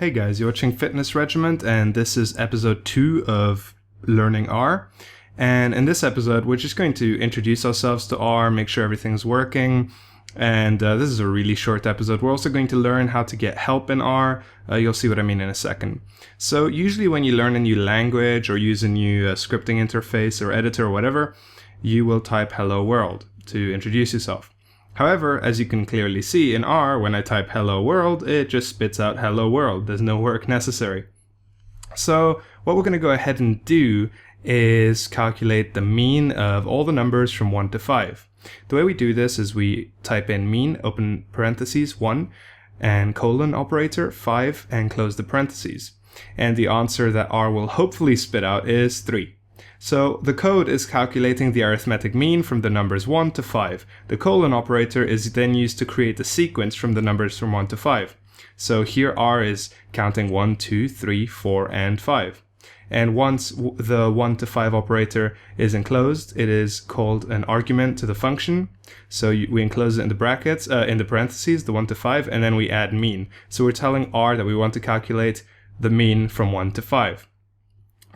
Hey guys, you're watching Fitness Regiment, and this is episode 2 of Learning R. And in this episode, we're just going to introduce ourselves to R, make sure everything's working. And this is a really short episode. We're also going to learn how to get help in R. You'll see what I mean in a second. So usually when you learn a new language or use a new scripting interface or editor or whatever, you will type hello world to introduce yourself. However, as you can clearly see in R, when I type hello world, it just spits out hello world. There's no work necessary. So what we're going to go ahead and do is calculate the mean of all the numbers from 1 to 5. The way we do this is we type in mean, open parentheses, 1, and colon operator, 5, and close the parentheses. And the answer that R will hopefully spit out is 3. So the code is calculating the arithmetic mean from the numbers 1 to 5. The colon operator is then used to create a sequence from the numbers from 1 to 5. So here R is counting 1, 2, 3, 4, and 5. And once the 1 to 5 operator is enclosed, it is called an argument to the function. So we enclose it in the brackets, in the parentheses, the 1 to 5, and then we add mean. So we're telling R that we want to calculate the mean from 1 to 5.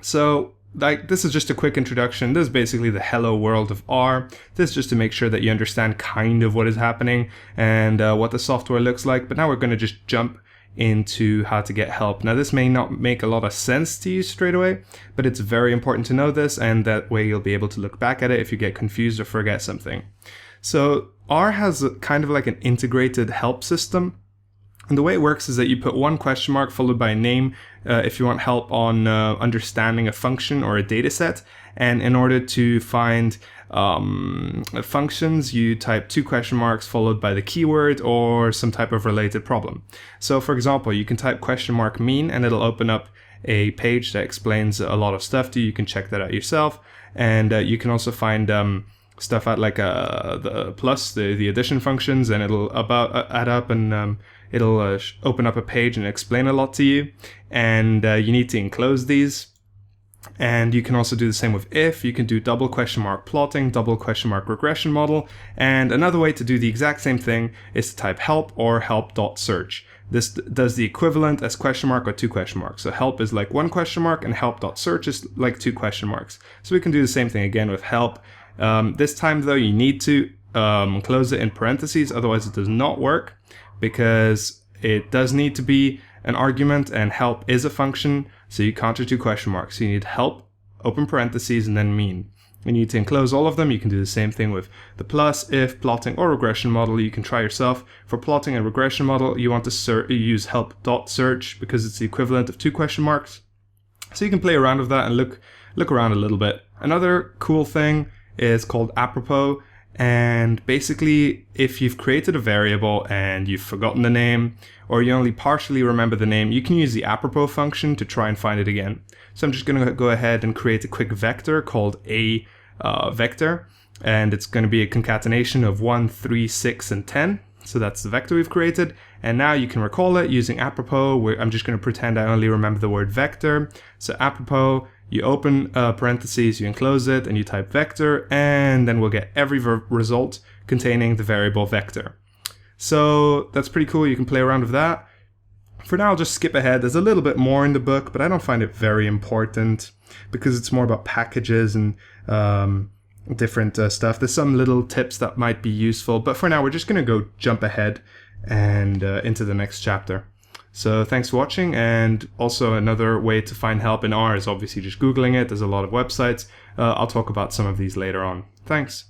So this is just a quick introduction. This is basically the hello world of R. This is just to make sure that you understand kind of what is happening and what the software looks like. But now we're going to just jump into how to get help. Now this may not make a lot of sense to you straight away, but it's very important to know this, and that way you'll be able to look back at it if you get confused or forget something. So R has kind of like an integrated help system. And the way it works is that you put one question mark followed by a name if you want help on understanding a function or a data set. And in order to find functions, you type 2 question marks followed by the keyword or some type of related problem. So for example, you can type question mark mean and it'll open up a page that explains a lot of stuff to you. You can check that out yourself. And you can also find stuff out like the plus, the addition functions, and it'll add up and it'll open up a page and explain a lot to you. And you need to enclose these. And you can also do the same with if. You can do double question mark plotting, double question mark regression model. And another way to do the exact same thing is to type help or help.search. This does the equivalent as question mark or 2 question marks. So help is like 1 question mark and help.search is like 2 question marks. So we can do the same thing again with help. This time though, you need to close it in parentheses, otherwise it does not work, because it does need to be an argument and help is a function, so you can't do 2 question marks. So you need help, open parentheses, and then mean. You need to enclose all of them. You can do the same thing with the plus, if, plotting, or regression model. You can try yourself. For plotting and regression model, you want to use help.search because it's the equivalent of 2 question marks. So you can play around with that and look around a little bit. Another cool thing is called apropos. And basically, if you've created a variable and you've forgotten the name, or you only partially remember the name, you can use the apropos function to try and find it again. So I'm just going to go ahead and create a quick vector called a vector, and it's going to be a concatenation of 1, 3, 6, and 10. So that's the vector we've created. And now you can recall it using apropos, where I'm just going to pretend I only remember the word vector. So apropos, you open parentheses, you enclose it, and you type vector, and then we'll get every result containing the variable vector. So that's pretty cool. You can play around with that. For now, I'll just skip ahead. There's a little bit more in the book, but I don't find it very important because it's more about packages and different stuff. There's some little tips that might be useful, but for now, we're just going to go jump ahead and into the next chapter. So thanks for watching, and also another way to find help in R is obviously just Googling it. There's a lot of websites. I'll talk about some of these later on. Thanks.